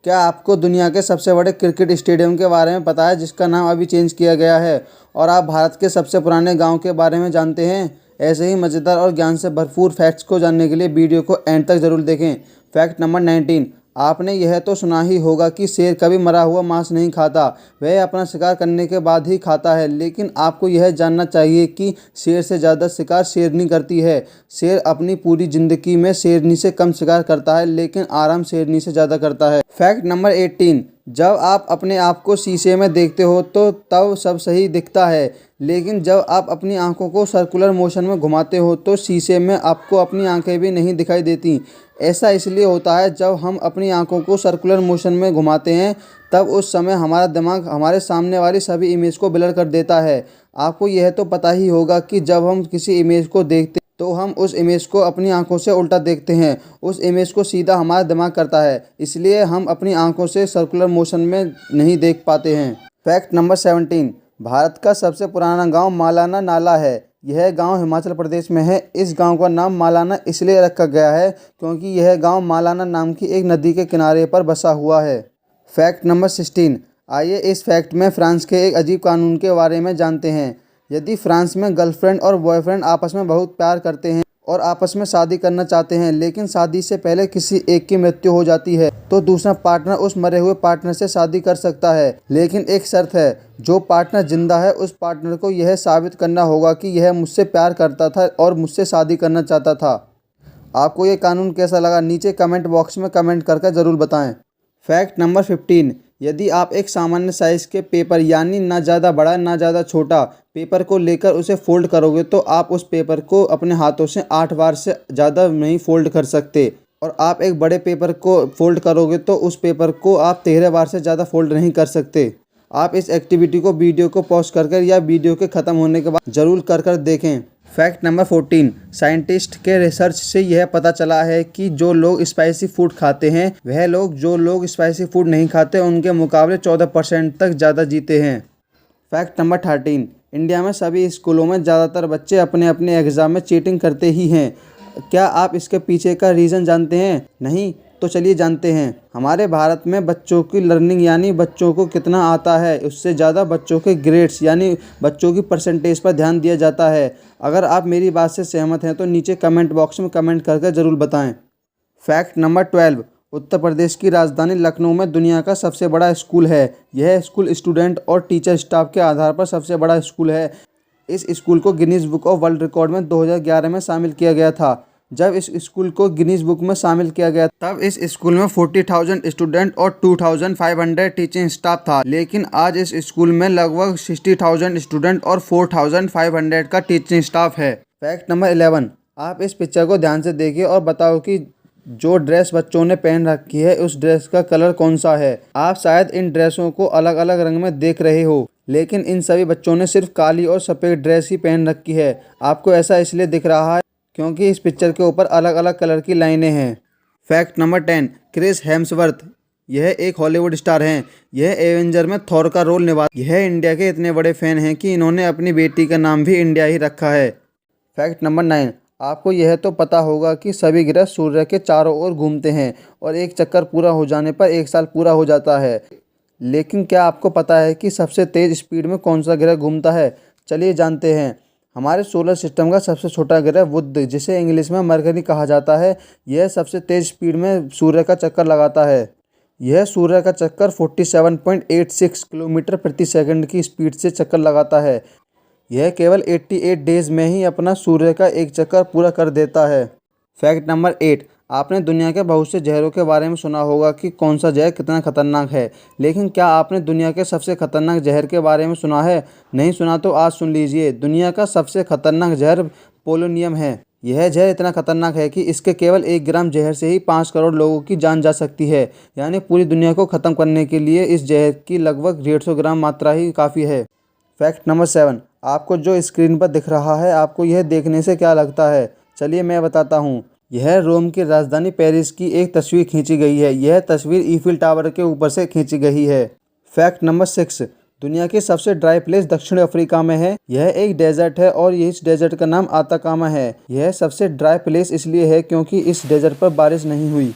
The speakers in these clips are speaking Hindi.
क्या आपको दुनिया के सबसे बड़े क्रिकेट स्टेडियम के बारे में पता है जिसका नाम अभी चेंज किया गया है? और आप भारत के सबसे पुराने गांव के बारे में जानते हैं? ऐसे ही मज़ेदार और ज्ञान से भरपूर फैक्ट्स को जानने के लिए वीडियो को एंड तक ज़रूर देखें। Fact number 19। आपने यह तो सुना ही होगा कि शेर कभी मरा हुआ मांस नहीं खाता, वह अपना शिकार करने के बाद ही खाता है। लेकिन आपको यह जानना चाहिए कि शेर से ज़्यादा शिकार शेरनी करती है। शेर अपनी पूरी ज़िंदगी में शेरनी से कम शिकार करता है, लेकिन आराम शेरनी से ज़्यादा करता है। Fact number 18। जब आप अपने आप को शीशे में देखते हो तो तब सब सही दिखता है, लेकिन जब आप अपनी आंखों को सर्कुलर मोशन में घुमाते हो तो शीशे में आपको अपनी आंखें भी नहीं दिखाई देती। ऐसा इसलिए होता है, जब हम अपनी आंखों को सर्कुलर मोशन में घुमाते हैं तब उस समय हमारा दिमाग हमारे सामने वाली सभी इमेज को ब्लर कर देता है। आपको यह तो पता ही होगा कि जब हम किसी इमेज को देखते तो हम उस इमेज को अपनी आंखों से उल्टा देखते हैं। उस इमेज को सीधा हमारा दिमाग करता है, इसलिए हम अपनी आंखों से सर्कुलर मोशन में नहीं देख पाते हैं। Fact number 17। भारत का सबसे पुराना गांव मालाना नाला है। यह गांव हिमाचल प्रदेश में है। इस गांव का नाम मालाना इसलिए रखा गया है क्योंकि यह गांव मालाना नाम की एक नदी के किनारे पर बसा हुआ है। Fact number 16। आइए इस फैक्ट में फ्रांस के एक अजीब कानून के बारे में जानते हैं। यदि फ्रांस में गर्लफ्रेंड और बॉयफ्रेंड आपस में बहुत प्यार करते हैं और आपस में शादी करना चाहते हैं, लेकिन शादी से पहले किसी एक की मृत्यु हो जाती है, तो दूसरा पार्टनर उस मरे हुए पार्टनर से शादी कर सकता है। लेकिन एक शर्त है, जो पार्टनर जिंदा है उस पार्टनर को यह साबित करना होगा कि यह मुझसे प्यार करता था और मुझसे शादी करना चाहता था। आपको ये कानून कैसा लगा? नीचे कमेंट बॉक्स में कमेंट करके ज़रूर बताएं। Fact number 15। यदि आप एक सामान्य साइज़ के पेपर यानी ना ज़्यादा बड़ा ना ज़्यादा छोटा पेपर को लेकर उसे फोल्ड करोगे तो आप उस पेपर को अपने हाथों से 8 बार से ज़्यादा नहीं फोल्ड कर सकते, और आप एक बड़े पेपर को फोल्ड करोगे तो उस पेपर को आप 13 बार से ज़्यादा फोल्ड नहीं कर सकते। आप इस एक्टिविटी को वीडियो को पॉज कर या वीडियो के ख़त्म होने के बाद ज़रूर कर देखें। Fact number 14। साइंटिस्ट के रिसर्च से यह पता चला है कि जो लोग स्पाइसी फूड खाते हैं वह लोग जो लोग स्पाइसी फूड नहीं खाते उनके मुकाबले 14% तक ज़्यादा जीते हैं। Fact number 13। इंडिया में सभी स्कूलों में ज़्यादातर बच्चे अपने अपने एग्ज़ाम में चीटिंग करते ही हैं। क्या आप इसके पीछे का रीज़न जानते हैं? नहीं? तो चलिए जानते हैं। हमारे भारत में बच्चों की लर्निंग यानी बच्चों को कितना आता है उससे ज़्यादा बच्चों के ग्रेड्स यानी बच्चों की परसेंटेज पर ध्यान दिया जाता है। अगर आप मेरी बात से सहमत हैं तो नीचे कमेंट बॉक्स में कमेंट करके ज़रूर बताएं। Fact number 12। उत्तर प्रदेश की राजधानी लखनऊ में दुनिया का सबसे बड़ा स्कूल है। यह स्कूल स्टूडेंट और टीचर स्टाफ के आधार पर सबसे बड़ा स्कूल है। इस स्कूल को Guinness book of world record में 2011 में शामिल किया गया था। जब इस स्कूल को गिनीज बुक में शामिल किया गया तब इस स्कूल में 40,000 स्टूडेंट और 2,500 टीचिंग स्टाफ था, लेकिन आज इस स्कूल में लगभग 60,000 स्टूडेंट और 4,500 का टीचिंग स्टाफ है। Fact number 11। आप इस पिक्चर को ध्यान से देखिए और बताओ कि जो ड्रेस बच्चों ने पहन रखी है उस ड्रेस का कलर कौन सा है। आप शायद इन ड्रेसों को अलग अलग रंग में देख रहे हो, लेकिन इन सभी बच्चों ने सिर्फ काली और सफ़ेद ड्रेस ही पहन रखी है। आपको ऐसा इसलिए दिख रहा है क्योंकि इस पिक्चर के ऊपर अलग अलग कलर की लाइनें हैं। Fact number 10। क्रिस हेम्सवर्थ यह एक हॉलीवुड स्टार हैं। यह एवेंजर में थॉर का रोल यह इंडिया के इतने बड़े फ़ैन हैं कि इन्होंने अपनी बेटी का नाम भी इंडिया ही रखा है। Fact number 9। आपको यह तो पता होगा कि सभी ग्रह सूर्य के चारों ओर घूमते हैं और एक चक्कर पूरा हो जाने पर एक साल पूरा हो जाता है। लेकिन क्या आपको पता है कि सबसे तेज़ स्पीड में कौन सा ग्रह घूमता है? चलिए जानते हैं। हमारे सोलर सिस्टम का सबसे छोटा ग्रह बुध, जिसे इंग्लिश में मरकरी कहा जाता है, यह सबसे तेज़ स्पीड में सूर्य का चक्कर लगाता है। यह सूर्य का चक्कर 47.86 किलोमीटर प्रति सेकंड की स्पीड से चक्कर लगाता है। यह केवल 88 डेज में ही अपना सूर्य का एक चक्कर पूरा कर देता है। Fact number 8। आपने दुनिया के बहुत से जहरों के बारे में सुना होगा कि कौन सा जहर कितना खतरनाक है, लेकिन क्या आपने दुनिया के सबसे खतरनाक जहर के बारे में सुना है? नहीं सुना तो आज सुन लीजिए। दुनिया का सबसे खतरनाक जहर पोलोनियम है। यह जहर इतना खतरनाक है कि इसके केवल 1 ग्राम जहर से ही 5 करोड़ लोगों की जान जा सकती है। यानी पूरी दुनिया को ख़त्म करने के लिए इस जहर की लगभग 150 ग्राम मात्रा ही काफ़ी है। Fact number 7। आपको जो स्क्रीन पर दिख रहा है, आपको यह देखने से क्या लगता है? चलिए मैं बताता हूँ। यह रोम की राजधानी पेरिस की एक तस्वीर खींची गई है। यह तस्वीर ईफिल टावर के ऊपर से खींची गई है। Fact number 6। दुनिया की सबसे ड्राई प्लेस दक्षिण अफ्रीका में है। यह एक डेजर्ट है और इस डेजर्ट का नाम आताकामा है। यह सबसे ड्राई प्लेस इसलिए है क्योंकि इस डेजर्ट पर बारिश नहीं हुई।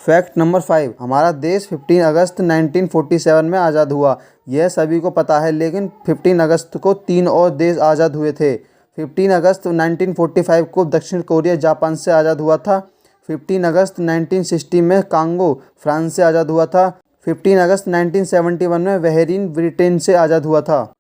फैक्ट नंबर 5, हमारा देश 15 अगस्त 1947 में आज़ाद हुआ। यह सभी को पता है, लेकिन 15 अगस्त को 3 और देश आज़ाद हुए थे। 15 अगस्त 1945 को दक्षिण कोरिया जापान से आज़ाद हुआ था। 15 अगस्त 1960 में कांगो फ्रांस से आज़ाद हुआ था। 15 अगस्त 1971 में बहरीन ब्रिटेन से आज़ाद हुआ था।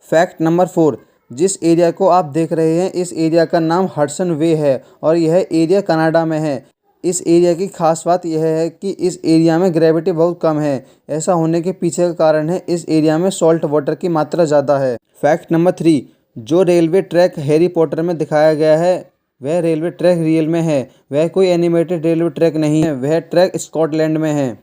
फैक्ट नंबर 4, जिस एरिया को आप देख रहे हैं इस एरिया का नाम हडसन वे है और यह एरिया कनाडा में है। इस एरिया की खास बात यह है कि इस एरिया में ग्रेविटी बहुत कम है। ऐसा होने के पीछे का कारण है इस एरिया में सॉल्ट वाटर की मात्रा ज़्यादा है। फैक्ट नंबर 3, जो रेलवे ट्रैक हैरी पॉटर में दिखाया गया है वह रेलवे ट्रैक रियल में है। वह कोई एनिमेटेड रेलवे ट्रैक नहीं है, वह ट्रैक स्कॉटलैंड में है।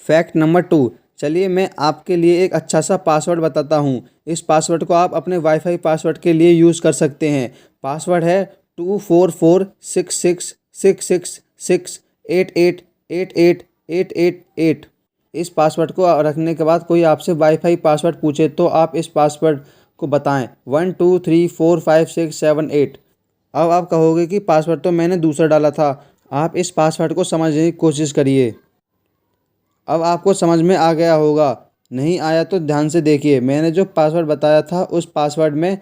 फैक्ट नंबर 2, चलिए मैं आपके लिए एक अच्छा सा पासवर्ड बताता हूँ। इस पासवर्ड को आप अपने वाईफाई पासवर्ड के लिए यूज़ कर सकते हैं। पासवर्ड है 2446666888888। इस पासवर्ड को रखने के बाद कोई आपसे वाईफाई पासवर्ड पूछे तो आप इस पासवर्ड को बताएं 12345678। अब आप कहोगे कि पासवर्ड तो मैंने दूसरा डाला था। आप इस पासवर्ड को समझने की कोशिश करिए। अब आपको समझ में आ गया होगा, नहीं आया तो ध्यान से देखिए। मैंने जो पासवर्ड बताया था उस पासवर्ड में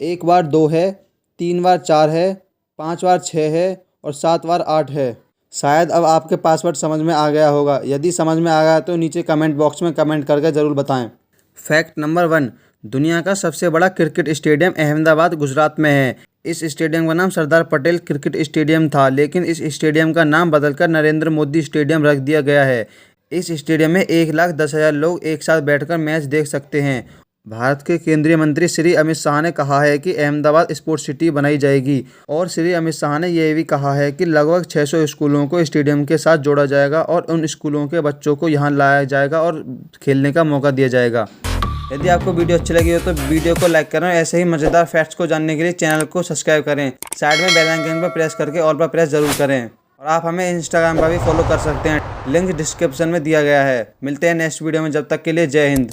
1 बार 2 है, 3 बार 4 है, 5 बार 6 है और 7 बार 8 है। शायद अब आपके पासवर्ड समझ में आ गया होगा। यदि समझ में आ गया तो नीचे कमेंट बॉक्स में कमेंट करके ज़रूर बताएं। फैक्ट नंबर 1, दुनिया का सबसे बड़ा क्रिकेट स्टेडियम अहमदाबाद गुजरात में है। इस स्टेडियम का नाम सरदार पटेल क्रिकेट स्टेडियम था, लेकिन इस स्टेडियम का नाम बदलकर नरेंद्र मोदी स्टेडियम रख दिया गया है। इस स्टेडियम में 1,10,000 लोग एक साथ बैठकर मैच देख सकते हैं। भारत के केंद्रीय मंत्री श्री अमित शाह ने कहा है कि अहमदाबाद स्पोर्ट्स सिटी बनाई जाएगी और श्री अमित शाह ने यह भी कहा है कि लगभग 600 स्कूलों को स्टेडियम के साथ जोड़ा जाएगा और उन स्कूलों के बच्चों को यहां लाया जाएगा और खेलने का मौका दिया जाएगा। यदि आपको वीडियो अच्छी लगी हो तो वीडियो को लाइक करें। ऐसे ही मज़ेदार फैक्ट्स को जानने के लिए चैनल को सब्सक्राइब करें। साइड में बेल आइकन पर प्रेस करके ऑल पर प्रेस जरूर करें। और आप हमें इंस्टाग्राम पर भी फॉलो कर सकते हैं, लिंक डिस्क्रिप्शन में दिया गया है। मिलते हैं नेक्स्ट वीडियो में, जब तक के लिए जय हिंद।